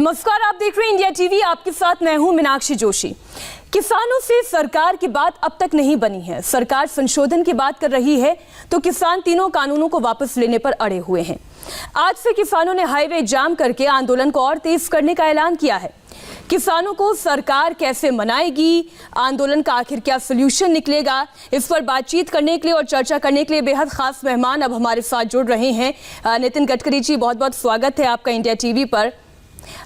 नमस्कार, आप देख रहे हैं इंडिया टीवी। आपके साथ मैं हूं मीनाक्षी जोशी। किसानों से सरकार की बात अब तक नहीं बनी है। सरकार संशोधन की बात कर रही है तो किसान तीनों कानूनों को वापस लेने पर अड़े हुए हैं। आज से किसानों ने हाईवे जाम करके आंदोलन को और तेज करने का ऐलान किया है। किसानों को सरकार कैसे मनाएगी, आंदोलन का आखिर क्या सॉल्यूशन निकलेगा, इस पर बातचीत करने के लिए और चर्चा करने के लिए बेहद खास मेहमान अब हमारे साथ जुड़ रहे हैं। नितिन गडकरी जी, बहुत बहुत स्वागत है आपका इंडिया टीवी पर।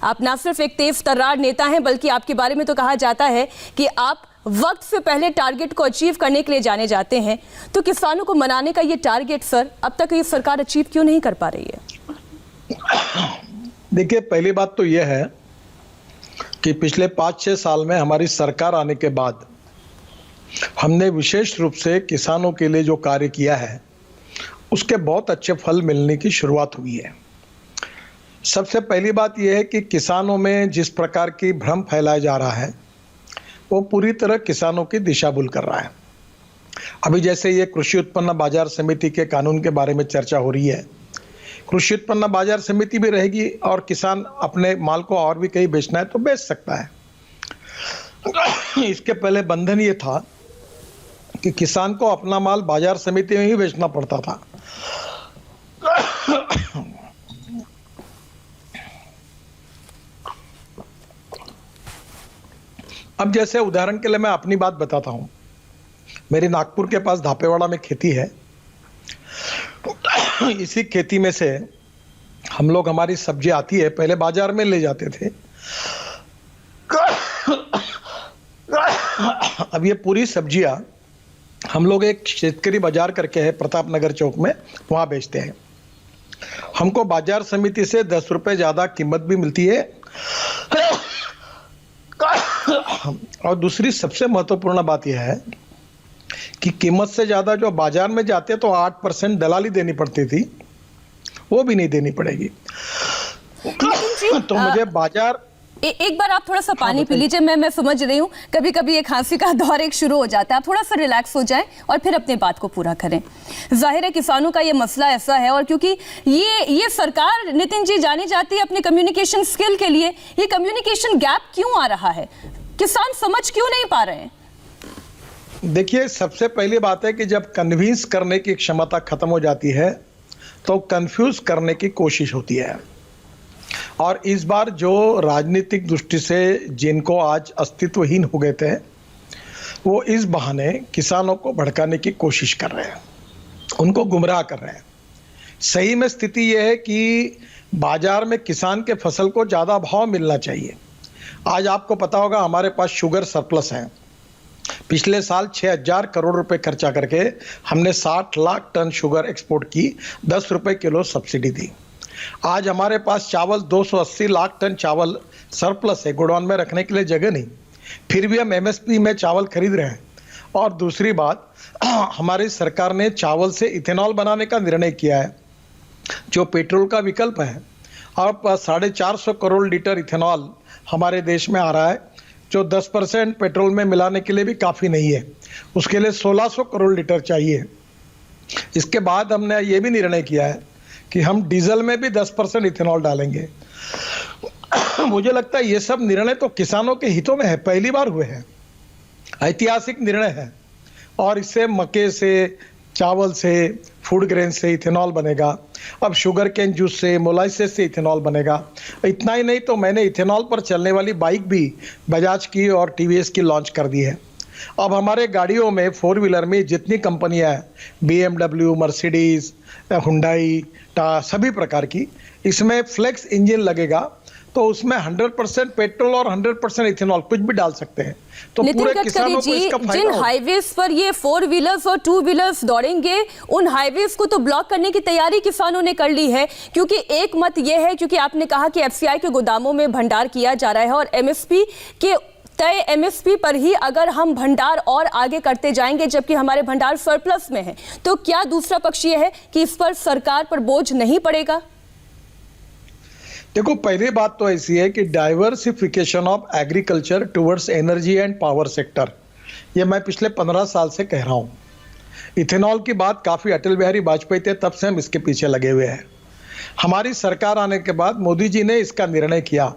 आप न सिर्फ एक तेज तर्रार नेता हैं, बल्कि आपके बारे में तो कहा जाता है कि आप वक्त से पहले टारगेट को अचीव करने के लिए जाने जाते हैं। तो किसानों को मनाने का ये टारगेट सर अब तक ये सरकार अचीव क्यों नहीं कर पा रही है? देखिए, पहली बात तो यह है कि पिछले 5-6 साल में हमारी सरकार आने के बाद हमने विशेष रूप से किसानों के लिए जो कार्य किया है उसके बहुत अच्छे फल मिलने की शुरुआत हुई है। सबसे पहली बात यह है कि किसानों में जिस प्रकार की भ्रम फैलाया जा रहा है वो पूरी तरह किसानों की दिशा भूल कर रहा है। अभी जैसे ये कृषि उत्पन्न बाजार समिति के कानून के बारे में चर्चा हो रही है, कृषि उत्पन्न बाजार समिति भी रहेगी और किसान अपने माल को और भी कहीं बेचना है तो बेच सकता है। इसके पहले बंधन ये था कि किसान को अपना माल बाजार समिति में ही बेचना पड़ता था। अब जैसे उदाहरण के लिए मैं अपनी बात बताता हूं। मेरी नागपुर के पास धापेवाड़ा में खेती है। इसी खेती में से हम लोग, हमारी सब्जी आती है, पहले बाजार में ले जाते थे। अब ये पूरी सब्जियां हम लोग एक शेतकरी बाजार करके है प्रताप नगर चौक में, वहां बेचते हैं। हमको बाजार समिति से 10 रुपए ज्यादा कीमत भी मिलती है। और दूसरी सबसे महत्वपूर्ण बात यह है कि कीमत से ज्यादा जो बाजार में जाते तो 8% दलाली देनी पड़ती थी, वो भी नहीं देनी पड़ेगी। तो मुझे बाजार एक बार आप थोड़ा सा पानी पी लीजिए। मैं समझ रही हूँ कभी कभी एक खांसी का दौर एक शुरू हो जाता है। आप थोड़ा सा रिलैक्स हो जाएं और फिर अपने बात को पूरा करें। जाहिर है किसानों का ये मसला ऐसा है, और क्योंकि ये सरकार, नितिन जी, जानी जाती है अपने कम्युनिकेशन स्किल के लिए। ये कम्युनिकेशन गैप क्यों आ रहा है? किसान समझ क्यों नहीं पा रहे हैं? देखिए, सबसे पहली बात है कि जब कन्विंस करने की क्षमता खत्म हो जाती है तो कंफ्यूज करने की कोशिश होती है। और इस बार जो राजनीतिक दृष्टि से जिनको आज अस्तित्वहीन हो गए थे, वो इस बहाने किसानों को भड़काने की कोशिश कर रहे हैं, उनको गुमराह कर रहे हैं। सही में स्थिति यह है कि बाजार में किसान के फसल को ज़्यादा भाव मिलना चाहिए। आज आपको पता होगा हमारे पास शुगर सरप्लस है। पिछले साल 6,000 करोड़ रुपए खर्चा करके हमने 60 लाख टन शुगर एक्सपोर्ट की, 10 रुपए किलो सब्सिडी दी। आज हमारे पास चावल 280 लाख टन चावल सरप्लस है, गोडाउन में रखने के लिए जगह नहीं, फिर भी हम एमएसपी में चावल खरीद रहे हैं। और दूसरी बात, हमारी सरकार ने चावल से इथेनॉल बनाने का निर्णय किया है, जो पेट्रोल का विकल्प है। और 450 करोड़ लीटर इथेनॉल हमारे देश में आ रहा है, जो 10% पेट्रोल में मिलाने के लिए भी काफ़ी नहीं है। उसके लिए 1600 करोड़ लीटर चाहिए। इसके बाद हमने ये भी निर्णय किया है कि हम डीजल में भी 10% इथेनॉल डालेंगे। मुझे लगता है ये सब निर्णय तो किसानों के हितों में है, पहली बार हुए हैं, ऐतिहासिक निर्णय है। और इससे मक्के से, चावल से, फूड ग्रेन से इथेनॉल बनेगा। अब शुगर केन जूस से, मोलाइसेस से इथेनॉल बनेगा। इतना ही नहीं तो मैंने इथेनॉल पर चलने वाली बाइक भी बजाज की और टीवीएस की लॉन्च कर दी है। अब हमारे गाड़ियों में, 4 व्हीलर में जितनी कंपनियां हैं, BMW, मर्सिडीज, हुंडई, सभी प्रकार की, इसमें फ्लेक्स इंजन लगेगा। तो उसमें 100% पेट्रोल और 100% इथेनॉल कुछ भी डाल सकते हैं। तो पूरे किसानों को इसका फायदा जिन हाईवेज पर ये 4 व्हीलर्स और 2 व्हीलर्स दौड़ेंगे, उन हाईवेज को तो ब्लॉक करने की तैयारी किसानों ने कर ली है। क्योंकि एक मत ये है, क्योंकि आपने कहा कि एफसीआई के गोदामों में भंडार किया जा रहा है और एमएसपी के तय एमएसपी पर ही अगर हम भंडार और आगे करते जाएंगे, जबकि हमारे भंडार सरप्लस में है, तो क्या दूसरा पक्ष ये है कि इस पर सरकार पर बोझ नहीं पड़ेगा? देखो, पहली बात तो ऐसी है कि diversification of agriculture towards energy and power sector, ये मैं पिछले 15 साल से कह रहा हूँ। इथेनॉल की बात काफ़ी अटल बिहारी वाजपेयी थे, तब से हम इसके पीछे लगे हुए हैं। हमारी सरकार आने के बाद मोदी जी ने इसका निर्णय किया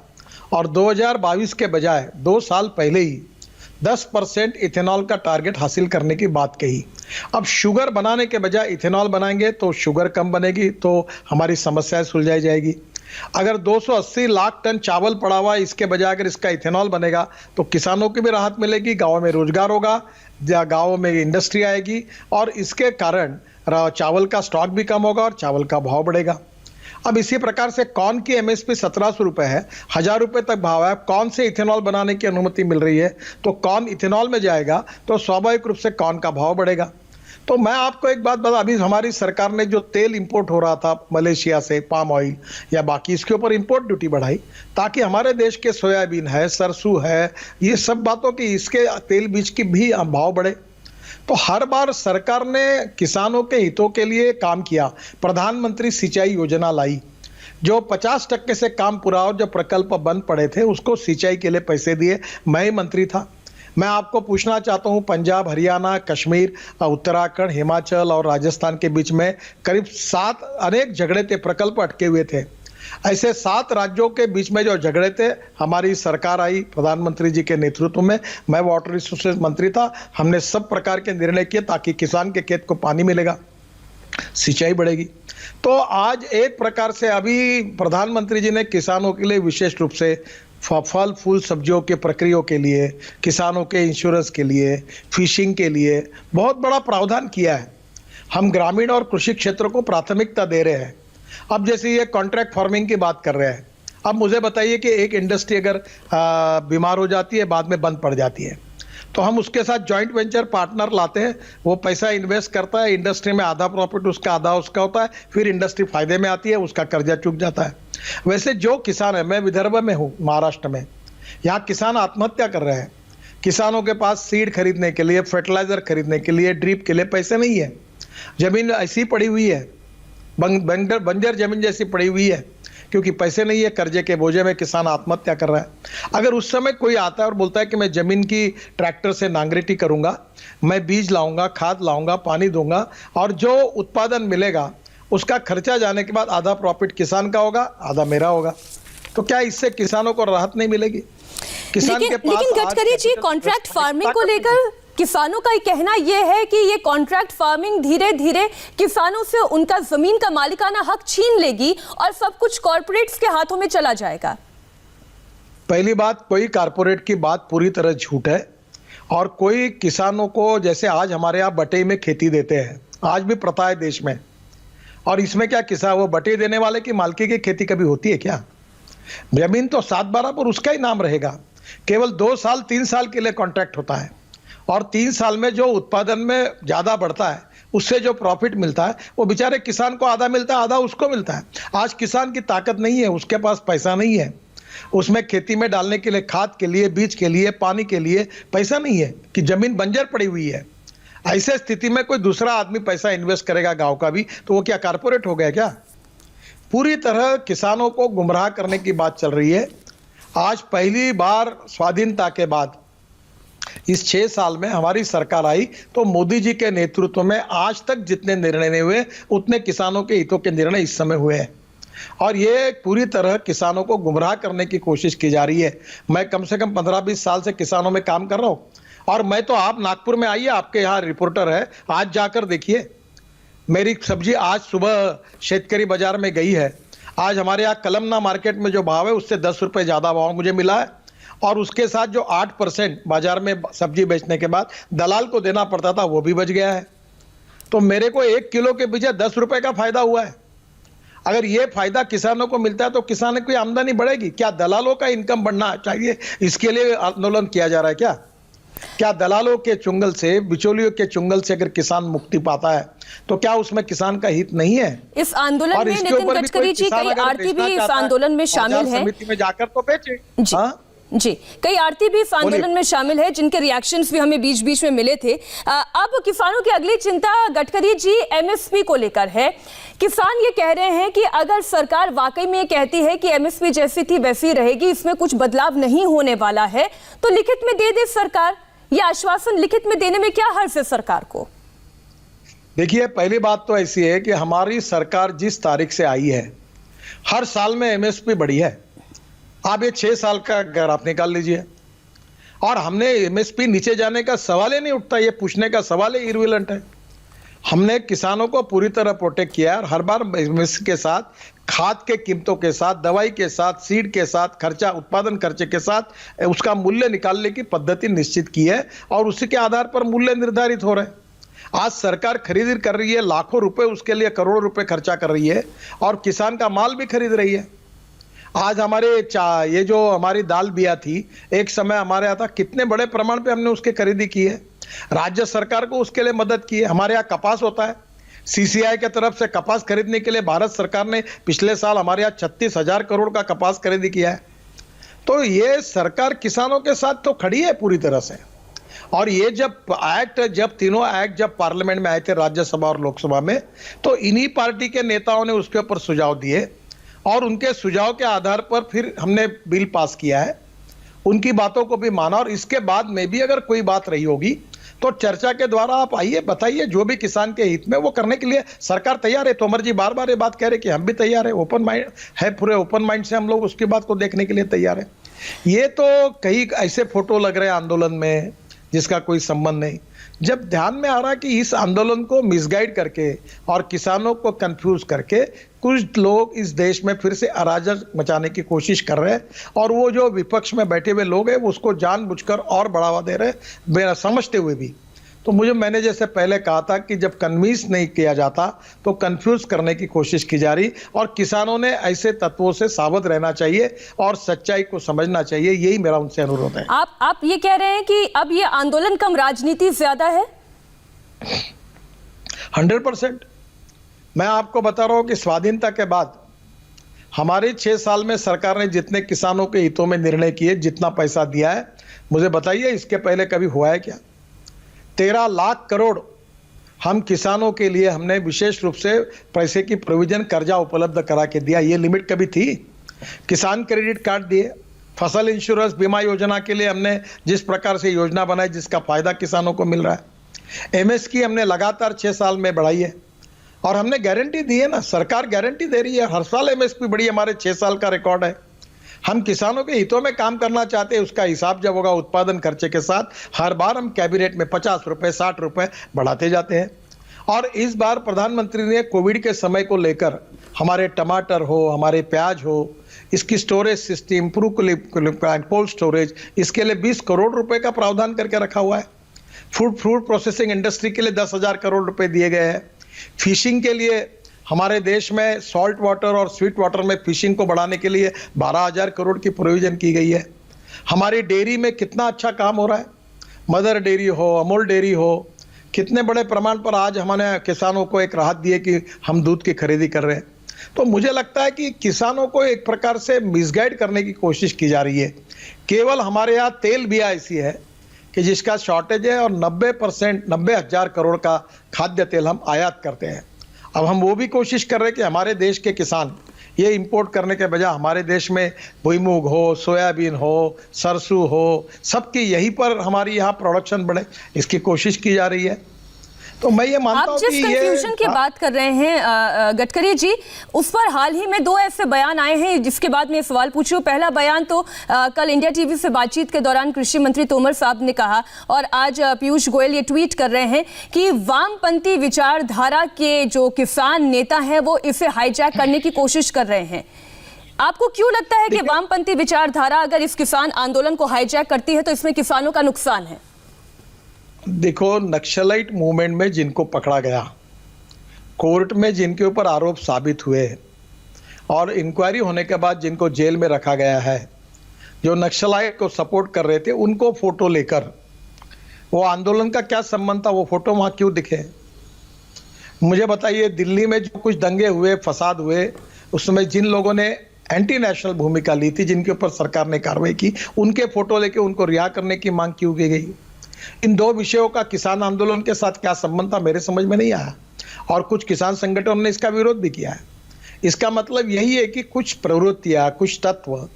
और 2022 के बजाय 2 साल पहले ही 10% इथेनॉल का टारगेट हासिल करने की बात कही। अब शुगर बनाने के बजाय इथेनॉल बनाएंगे तो शुगर कम बनेगी, तो हमारी समस्याएं सुलझाई जाएगी। अगर 280 लाख टन चावल पड़ा हुआ है, इसके बजाय अगर इसका इथेनॉल बनेगा तो किसानों की भी राहत मिलेगी, गाँव में रोजगार होगा, गाँव में इंडस्ट्री आएगी और इसके कारण चावल का स्टॉक भी कम होगा और चावल का भाव बढ़ेगा। अब इसी प्रकार से कॉर्न की एमएसपी 1700 रुपये है, 1000 रुपये तक भाव है। कॉर्न से इथेनॉल बनाने की अनुमति मिल रही है तो कॉर्न इथेनॉल में जाएगा तो स्वाभाविक रूप से कॉर्न का भाव बढ़ेगा। तो मैं आपको एक बात बता, अभी हमारी सरकार ने जो तेल इंपोर्ट हो रहा था मलेशिया से, पाम ऑयल या बाकी, इसके ऊपर इंपोर्ट ड्यूटी बढ़ाई ताकि हमारे देश के सोयाबीन है, सरसों है, ये सब बातों की, इसके तेल बीज की भी भाव बढ़े। तो हर बार सरकार ने किसानों के हितों के लिए काम किया। प्रधानमंत्री सिंचाई योजना लाई, जो 50% से काम पूरा और जो प्रकल्प बंद पड़े थे उसको सिंचाई के लिए पैसे दिए। मैं ही मंत्री था। मैं आपको पूछना चाहता हूं, पंजाब, हरियाणा, कश्मीर, उत्तराखंड, हिमाचल और राजस्थान के बीच में करीब 7 अनेक झगड़े थे, प्रकल्प अटके हुए थे। ऐसे 7 राज्यों के बीच में जो झगड़े थे, हमारी सरकार आई प्रधानमंत्री जी के नेतृत्व में, मैं वाटर रिसोर्सेज मंत्री था, हमने सब प्रकार के निर्णय किए ताकि किसान के खेत को पानी मिलेगा, सिंचाई बढ़ेगी। तो आज एक प्रकार से अभी प्रधानमंत्री जी ने किसानों के लिए विशेष रूप से फल फूल सब्जियों के प्रक्रियाओं के लिए, किसानों के इंश्योरेंस के लिए, फिशिंग के लिए बहुत बड़ा प्रावधान किया है। हम ग्रामीण और कृषि क्षेत्र को प्राथमिकता दे रहे हैं। अब जैसे ये कॉन्ट्रैक्ट फार्मिंग की बात कर रहे हैं, अब मुझे बताइए कि एक इंडस्ट्री अगर बीमार हो जाती है, बाद में बंद पड़ जाती है, तो हम उसके साथ जॉइंट वेंचर पार्टनर लाते हैं, वो पैसा इन्वेस्ट करता है, इंडस्ट्री में आधा प्रॉफिट उसका, आधा उसका होता है, फिर इंडस्ट्री फायदे में आती है, उसका कर्जा चूक जाता है। वैसे जो किसान है, मैं विदर्भ में हूँ, महाराष्ट्र में, यहाँ किसान आत्महत्या कर रहे हैं। किसानों के पास सीड खरीदने के लिए, फर्टिलाइजर खरीदने के लिए, ड्रिप के लिए पैसे नहीं है, जमीन ऐसी पड़ी हुई है, बंजर जमीन जैसी पड़ी हुई है, क्योंकि पैसे नहीं है, कर्जे के बोझे में किसान आत्महत्या कर रहा है। अगर उस समय कोई आता है और बोलता है कि मैं जमीन की ट्रैक्टर से नांगरेटी करूंगा, मैं बीज लाऊंगा, खाद लाऊंगा, पानी दूंगा और जो उत्पादन मिलेगा उसका खर्चा जाने के बाद आधा प्रॉफिट किसान का होगा, आधा मेरा होगा, तो क्या इससे किसानों को राहत नहीं मिलेगी? किसान के पास लेकिन गडकरी जी, कॉन्ट्रैक्ट फार्मिंग को लेकर किसानों का कहना यह है कि ये कॉन्ट्रैक्ट फार्मिंग धीरे धीरे किसानों से उनका जमीन का मालिकाना हक छीन लेगी और सब कुछ कॉर्पोरेट्स के हाथों में चला जाएगा। पहली बात, कोई कॉर्पोरेट की बात पूरी तरह झूठ है और कोई किसानों को, जैसे आज हमारे यहाँ बटेई में खेती देते हैं, आज भी प्रथा है देश में, और इसमें क्या किसान, वो बटेई देने वाले की मालकी की खेती कभी होती है क्या? जमीन तो 7/12 पर उसका ही नाम रहेगा। केवल 2 साल 3 साल के लिए कॉन्ट्रैक्ट होता है और 3 साल में जो उत्पादन में ज़्यादा बढ़ता है, उससे जो प्रॉफिट मिलता है, वो बेचारे किसान को आधा मिलता है, आधा उसको मिलता है। आज किसान की ताकत नहीं है, उसके पास पैसा नहीं है, उसमें खेती में डालने के लिए, खाद के लिए, बीज के लिए, पानी के लिए पैसा नहीं है, कि जमीन बंजर पड़ी हुई है। ऐसे स्थिति में कोई दूसरा आदमी पैसा इन्वेस्ट करेगा गांव का भी, तो वो क्या कॉर्पोरेट हो गया क्या? पूरी तरह किसानों को गुमराह करने की बात चल रही है। आज पहली बार स्वाधीनता के बाद इस 6 साल में हमारी सरकार आई तो मोदी जी के नेतृत्व में आज तक जितने निर्णय नहीं हुए, उतने किसानों के हितों के निर्णय इस समय हुए हैं और ये पूरी तरह किसानों को गुमराह करने की कोशिश की जा रही है। मैं कम से कम 15-20 साल से किसानों में काम कर रहा हूँ और मैं तो, आप नागपुर में आइए, आपके यहाँ रिपोर्टर है, आज जाकर देखिए, मेरी सब्जी आज सुबह शेतकरी बाजार में गई है। आज हमारे यहाँ कलमना मार्केट में जो भाव है उससे 10 रुपये ज़्यादा भाव मुझे मिला है और उसके साथ जो 8% बाजार में सब्जी बेचने के बाद दलाल को देना पड़ता था, वो भी बच गया है। तो मेरे को 1 किलो के पीछे 10 रुपये का फायदा हुआ है। अगर ये फायदा किसानों को मिलता है तो किसानों की आमदनी बढ़ेगी। क्या दलालों का इनकम बढ़ना चाहिए, इसके लिए आंदोलन किया जा रहा है क्या? क्या दलालों के चुंगल से, बिचौलियों के चुंगल से अगर किसान मुक्ति पाता है तो क्या उसमें किसान का हित नहीं है? इस आंदोलन में नितिन गडकरी जी, कई आड़ती भी इस आंदोलन में शामिल है, समिति में जाकर तो बेचे। जी, कई आड़ती भी इस आंदोलन में शामिल है जिनके रिएक्शंस भी हमें बीच बीच में मिले थे। अब किसानों की अगली चिंता गडकरी जी एमएसपी को लेकर है। किसान ये कह रहे हैं कि अगर सरकार वाकई में कहती है कि एमएसपी जैसी थी वैसी रहेगी, इसमें कुछ बदलाव नहीं होने वाला है, तो लिखित में दे दे सरकार। ये आश्वासन लिखित में देने में क्या हर्ज है सरकार को? देखिए, पहली बात तो ऐसी है कि हमारी सरकार जिस तारीख से आई है, हर साल में एमएसपी बढ़ी है। आप ये 6 साल का ग्राफ निकाल लीजिए, और हमने एमएसपी नीचे जाने का सवाल ही नहीं उठता, ये पूछने का सवाल ही इररिलेवेंट है। हमने किसानों को पूरी तरह प्रोटेक्ट किया और हर बार एमएसपी के साथ, खाद के कीमतों के साथ, दवाई के साथ, सीड के साथ, खर्चा, उत्पादन खर्चे के साथ उसका मूल्य निकालने की पद्धति निश्चित की है और उसी के आधार पर मूल्य निर्धारित हो रहे हैं। आज सरकार खरीद कर रही है, लाखों रुपए उसके लिए करोड़ों रुपए खर्चा कर रही है और किसान का माल भी खरीद रही है। आज हमारे ये जो हमारी दाल बिया थी, एक समय हमारे यहाँ था, कितने बड़े प्रमाण पे हमने उसकी खरीदी की है, राज्य सरकार को उसके लिए मदद की है। हमारे यहाँ कपास होता है, सीसीआई के तरफ से कपास खरीदने के लिए भारत सरकार ने पिछले साल हमारे यहाँ 36,000 करोड़ का कपास खरीदी किया है। तो ये सरकार किसानों के साथ तो खड़ी है पूरी तरह से। और ये जब तीनों एक्ट जब पार्लियामेंट में आए थे, राज्यसभा और लोकसभा में, तो इन्हीं पार्टी के नेताओं ने उसके ऊपर सुझाव दिए और उनके सुझाव के आधार पर फिर हमने बिल पास किया है, उनकी बातों को भी माना। और इसके बाद में भी अगर कोई बात रही होगी तो चर्चा के द्वारा आप आइए, बताइए, जो भी किसान के हित में वो करने के लिए सरकार तैयार है। तोमर जी बार बार ये बात कह रहे कि हम भी तैयार है, ओपन माइंड है, पूरे ओपन माइंड से हम लोग उसकी बात को देखने के लिए तैयार है। ये तो कई ऐसे फोटो लग रहे हैं आंदोलन में जिसका कोई संबंध नहीं। जब ध्यान में आ रहा कि इस आंदोलन को मिसगाइड करके और किसानों को कंफ्यूज करके कुछ लोग इस देश में फिर से अराजक मचाने की कोशिश कर रहे हैं और वो जो विपक्ष में बैठे हुए लोग हैं वो उसको जानबूझकर और बढ़ावा दे रहे हैं, बिना समझते हुए भी। तो मैंने जैसे पहले कहा था कि जब कन्विंस नहीं किया जाता तो कंफ्यूज करने की कोशिश की जा रही, और किसानों ने ऐसे तत्वों से सावध रहना चाहिए और सच्चाई को समझना चाहिए। यही मेरा उनसे अनुरोध है। आप ये कह रहे हैं कि अब ये आंदोलन कम, राजनीति ज्यादा है? 100%। मैं आपको बता रहा हूं कि स्वाधीनता के बाद हमारे 6 साल में सरकार ने जितने किसानों के हितों में निर्णय किए, जितना पैसा दिया है, मुझे बताइए इसके पहले कभी हुआ है क्या? 13 लाख करोड़ हम किसानों के लिए हमने विशेष रूप से पैसे की प्रोविजन, कर्जा उपलब्ध करा के दिया। ये लिमिट कभी थी? किसान क्रेडिट कार्ड दिए, फसल इंश्योरेंस बीमा योजना के लिए हमने जिस प्रकार से योजना बनाई जिसका फायदा किसानों को मिल रहा है। एमएसपी हमने लगातार 6 साल में बढ़ाई है और हमने गारंटी दी है ना, सरकार गारंटी दे रही है, हर साल एमएसपी बढ़ी, हमारे 6 साल का रिकॉर्ड है। हम किसानों के हितों में काम करना चाहते हैं, उसका हिसाब जब होगा उत्पादन खर्चे के साथ, हर बार हम कैबिनेट में 50 रुपए 60 रुपए बढ़ाते जाते हैं। और इस बार प्रधानमंत्री ने कोविड के समय को लेकर हमारे टमाटर हो, हमारे प्याज हो, इसकी storage system, improve cold storage, इसके लिए 20 करोड़ रुपए का प्रावधान करके रखा हुआ है। फूड प्रोसेसिंग इंडस्ट्री के लिए 10,000 करोड़ रुपए दिए गए हैं। फिशिंग के लिए हमारे देश में सॉल्ट वाटर और स्वीट वाटर में फिशिंग को बढ़ाने के लिए 12,000 करोड़ की प्रोविजन की गई है। हमारी डेयरी में कितना अच्छा काम हो रहा है, मदर डेयरी हो, अमूल डेयरी हो, कितने बड़े प्रमाण पर आज हमारे किसानों को एक राहत दी है कि हम दूध की खरीदी कर रहे हैं। तो मुझे लगता है कि किसानों को एक प्रकार से मिसगाइड करने की कोशिश की जा रही है। केवल हमारे यहाँ तेल भी ऐसी है कि जिसका शॉर्टेज है और 90,000 करोड़ का खाद्य तेल हम आयात करते हैं। अब हम वो भी कोशिश कर रहे हैं कि हमारे देश के किसान ये इंपोर्ट करने के बजाय हमारे देश में भुईमूग हो, सोयाबीन हो, सरसों हो, सबकी यहीं पर हमारी यहाँ प्रोडक्शन बढ़े, इसकी कोशिश की जा रही है। तो मैं ये मानता हूं कि आप जिस कंफ्यूजन की बात कर रहे हैं गडकरी जी, उस पर हाल ही में 2 ऐसे बयान आए हैं जिसके बाद मैं सवाल पूछ रही हूँ। पहला बयान तो कल इंडिया टीवी से बातचीत के दौरान कृषि मंत्री तोमर साहब ने कहा, और आज पीयूष गोयल ये ट्वीट कर रहे हैं कि वामपंथी विचारधारा के जो किसान नेता हैं वो इसे हाईजैक करने की कोशिश कर रहे हैं। आपको क्यों लगता है कि वामपंथी विचारधारा अगर इस किसान आंदोलन को हाईजैक करती है तो इसमें किसानों का नुकसान है? देखो, नक्सलाइट मूवमेंट में जिनको पकड़ा गया, कोर्ट में जिनके ऊपर आरोप साबित हुए और इंक्वायरी होने के बाद जिनको जेल में रखा गया है, जो नक्सलाइट को सपोर्ट कर रहे थे, उनको फोटो लेकर वो आंदोलन का क्या संबंध था? वो फोटो वहाँ क्यों दिखे? मुझे बताइए, दिल्ली में जो कुछ दंगे हुए, फसाद हुए, उसमें जिन लोगों ने एंटी नेशनल भूमिका ली थी, जिनके ऊपर सरकार ने कार्रवाई की, उनके फोटो लेके उनको रिहा करने की मांग क्यों की गई? इन 2 विषयों का किसान आंदोलन के साथ क्या संबंध था, मेरे समझ में नहीं आया। और कुछ किसान संगठनों ने इसका विरोध भी किया है। इसका मतलब यही है कि कुछ प्रवृत्तियां, कुछ तत्व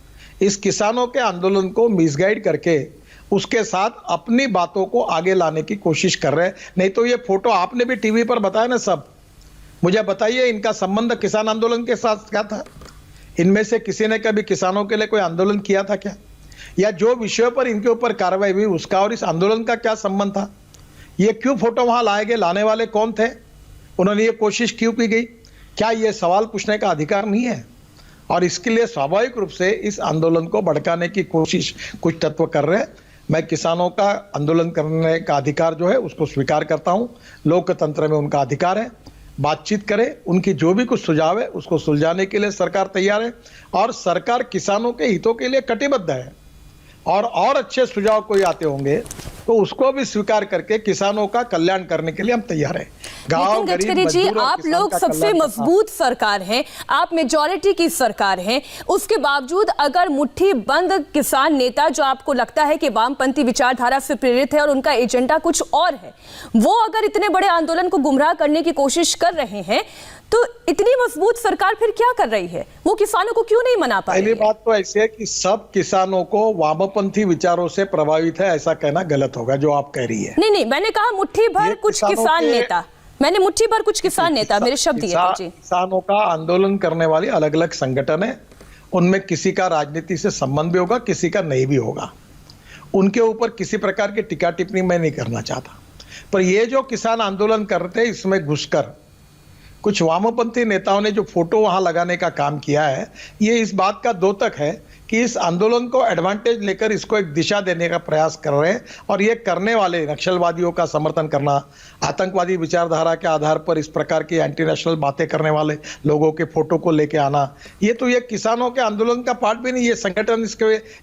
इस किसानों के आंदोलन को मिसगाइड करके उसके साथ अपनी बातों को आगे लाने की कोशिश कर रहे हैं। नहीं तो ये फोटो आपने भी टीवी पर बताया ना सब, मुझे बताइए इनका संबंध किसान आंदोलन के साथ क्या था? इनमें से किसी ने कभी किसानों के लिए कोई आंदोलन किया था क्या? या जो विषयों पर इनके ऊपर कार्रवाई हुई उसका और इस आंदोलन का क्या संबंध था? ये क्यों फोटो वहां लाए गए? लाने वाले कौन थे? उन्होंने ये कोशिश क्यों की गई? क्या ये सवाल पूछने का अधिकार नहीं है? और इसके लिए स्वाभाविक रूप से इस आंदोलन को भड़काने की कोशिश कुछ तत्व कर रहे हैं। मैं किसानों का आंदोलन करने का अधिकार जो है उसको स्वीकार करता हूं। लोकतंत्र में उनका अधिकार है, बातचीत करें, उनकी जो भी कुछ सुझाव है उसको सुलझाने के लिए सरकार तैयार है और सरकार किसानों के हितों के लिए कटिबद्ध है। और अच्छे सुझाव कोई आते होंगे तो उसको भी स्वीकार करके किसानों का कल्याण करने के लिए हम तैयार हैं। नितिन गडकरी जी, आप लोग सबसे मजबूत सरकार हैं, आप मेजॉरिटी की सरकार हैं, उसके बावजूद अगर मुट्ठी बंद किसान नेता जो आपको लगता है कि वामपंथी विचारधारा से प्रेरित है और उनका एजेंडा कुछ और है, वो अगर इतने बड़े आंदोलन को गुमराह करने की कोशिश कर रहे हैं तो इतनी मजबूत सरकार फिर क्या कर रही है? वो किसानों को क्यों नहीं मना पा रही है? पहली बात तो ऐसी है कि सब किसानों को वामपंथी विचारों से प्रभावित है ऐसा कहना गलत होगा जो आप कह रही है। नहीं, मैंने कहा मुट्ठी भर कुछ किसान नेता, मैंने मुट्ठी भर कुछ किसान नेता, मेरे शब्द दिए थे जी। किसानों का आंदोलन करने वाले अलग अलग संगठन है, उनमें किसी का राजनीति से संबंध भी होगा, किसी का नहीं भी होगा। उनके ऊपर किसी प्रकार की टीका टिप्पणी मैं नहीं करना चाहता, पर ये जो किसान आंदोलन कर रहे थे इसमें घुसकर कुछ वामपंथी नेताओं ने जो फोटो वहां लगाने का काम किया है, ये इस बात का द्योतक है कि इस आंदोलन को एडवांटेज लेकर इसको एक दिशा देने का प्रयास कर रहे हैं। और ये करने वाले नक्सलवादियों का समर्थन करना, आतंकवादी विचारधारा के आधार पर इस प्रकार की एंटी नेशनल बातें करने वाले लोगों के फोटो को लेके आना, ये तो ये किसानों के आंदोलन का पार्ट भी नहीं। ये संगठन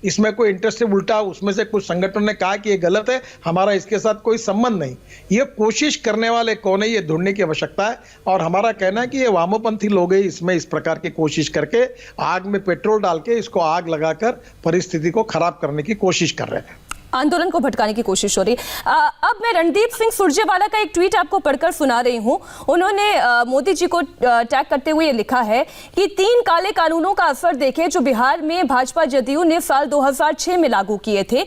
इसमें कोई इंटरेस्ट उल्टा, उसमें से कुछ संगठनों ने कहा कि ये गलत है, हमारा इसके साथ कोई संबंध नहीं। ये कोशिश करने वाले कौन है ये ढूंढने की आवश्यकता है। और हमारा कहना है कि ये वामपंथी लोग हैं, इसमें इस प्रकार की कोशिश करके आग में पेट्रोल डाल के इसको आग लगाकर परिस्थिति को खराब करने की कोशिश कर रहे हैं, आंदोलन को भटकाने की कोशिश हो रही। अब मैं रणदीप सिंह सुरजेवाला का एक ट्वीट आपको पढ़कर सुना रही हूं। उन्होंने मोदी जी को टैग करते हुए लिखा है कि 3 काले कानूनों का असर देखें जो बिहार में भाजपा जदयू ने साल 2006 में लागू किए थे।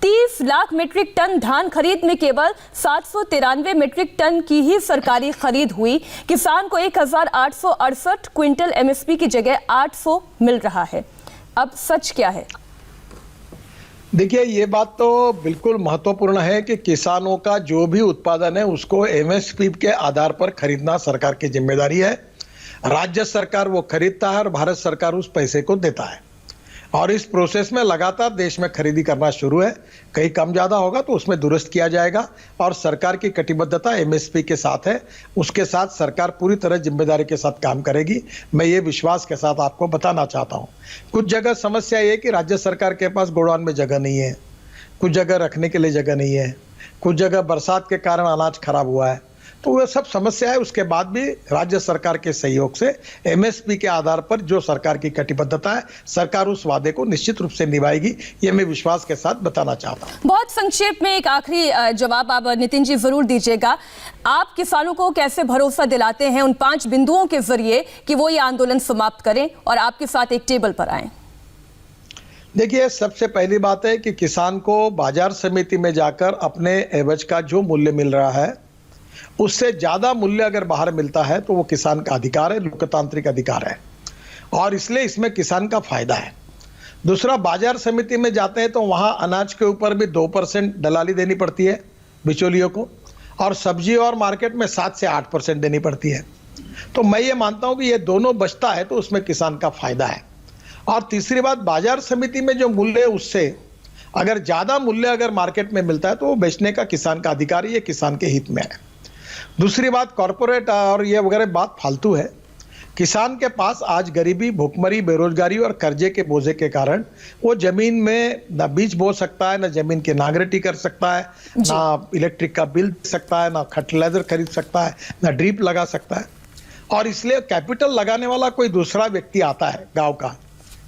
30 लाख मीट्रिक टन धान खरीद में केवल 793 मीट्रिक टन की ही सरकारी खरीद हुई। किसान को 1868 क्विंटल एमएसपी की जगह 800 मिल रहा है। अब सच क्या है? देखिए, ये बात तो बिल्कुल महत्वपूर्ण है कि किसानों का जो भी उत्पादन है उसको एमएसपी के आधार पर खरीदना सरकार की जिम्मेदारी है। राज्य सरकार वो खरीदता है और भारत सरकार उस पैसे को देता है। और इस प्रोसेस में लगातार देश में खरीदी करना शुरू है। कहीं कम ज़्यादा होगा तो उसमें दुरुस्त किया जाएगा। और सरकार की कटिबद्धता एमएसपी के साथ है, उसके साथ सरकार पूरी तरह जिम्मेदारी के साथ काम करेगी। मैं ये विश्वास के साथ आपको बताना चाहता हूँ। कुछ जगह समस्या ये कि राज्य सरकार के पास गोडाउन में जगह नहीं है, कुछ जगह रखने के लिए जगह नहीं है, कुछ जगह बरसात के कारण अनाज खराब हुआ है, तो वह सब समस्या है। उसके बाद भी राज्य सरकार के सहयोग से एमएसपी के आधार पर जो सरकार की कटिबद्धता है, सरकार उस वादे को निश्चित रूप से निभाएगी, ये मैं विश्वास के साथ बताना चाहता हूँ। बहुत संक्षेप में एक आखिरी जवाब आप नितिन जी जरूर दीजिएगा। आप किसानों को कैसे भरोसा दिलाते हैं उन 5 बिंदुओं के जरिए कि वो ये आंदोलन समाप्त करें और आपके साथ एक टेबल पर आए? देखिए, सबसे पहली बात है कि किसान को बाजार समिति में जाकर अपने एवज का जो मूल्य मिल रहा है उससे ज्यादा मूल्य अगर बाहर मिलता है तो वो किसान का अधिकार है, लोकतांत्रिक अधिकार है, और इसलिए इसमें किसान का फायदा है। दूसरा, बाजार समिति में जाते हैं तो वहां अनाज के ऊपर भी 2% दलाली देनी पड़ती है बिचौलियों को, और सब्जी और मार्केट में 7 से 8% देनी पड़ती है। तो मैं ये मानता हूं कि ये दोनों बचता है तो उसमें किसान का फायदा है। और तीसरी बात, बाजार समिति में जो मूल्य है उससे अगर ज्यादा मूल्य अगर मार्केट में मिलता है तो वो बेचने का किसान का अधिकार है, ये किसान के हित में है। दूसरी बात, कॉरपोरेट और ये वगैरह बात फालतू है। किसान के पास आज गरीबी, भूखमरी, बेरोजगारी और कर्जे के बोझे के कारण वो जमीन में ना बीज बो सकता है, ना जमीन की नांगरटी कर सकता है, ना इलेक्ट्रिक का बिल दे सकता है, ना फर्टिलाइजर खरीद सकता है, ना ड्रिप लगा सकता है। और इसलिए कैपिटल लगाने वाला कोई दूसरा व्यक्ति आता है गाँव का,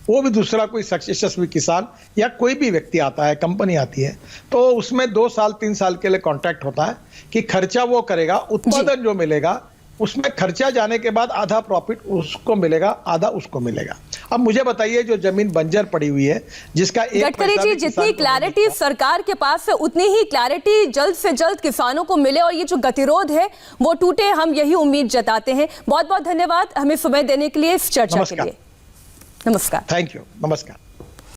वो भी दूसरा कोई यशस्वी किसान या कोई भी व्यक्ति आता है, कंपनी आती है, तो उसमें 2 साल 3 साल के लिए कॉन्ट्रैक्ट होता है कि खर्चा वो करेगा, उत्पादन जो मिलेगा उसमें खर्चा जाने के बाद आधा प्रॉफिट उसको मिलेगा, आधा उसको मिलेगा। अब मुझे बताइए, जो जमीन बंजर पड़ी हुई है जिसका गडकरी जी, जितनी क्लैरिटी सरकार के पास है उतनी ही क्लैरिटी जल्द से जल्द किसानों को मिले और ये जो गतिरोध है वो टूटे, हम यही उम्मीद जताते हैं। बहुत बहुत धन्यवाद हमें समय देने के लिए, इस चर्चा के लिए। नमस्कार। थैंक यू, नमस्कार।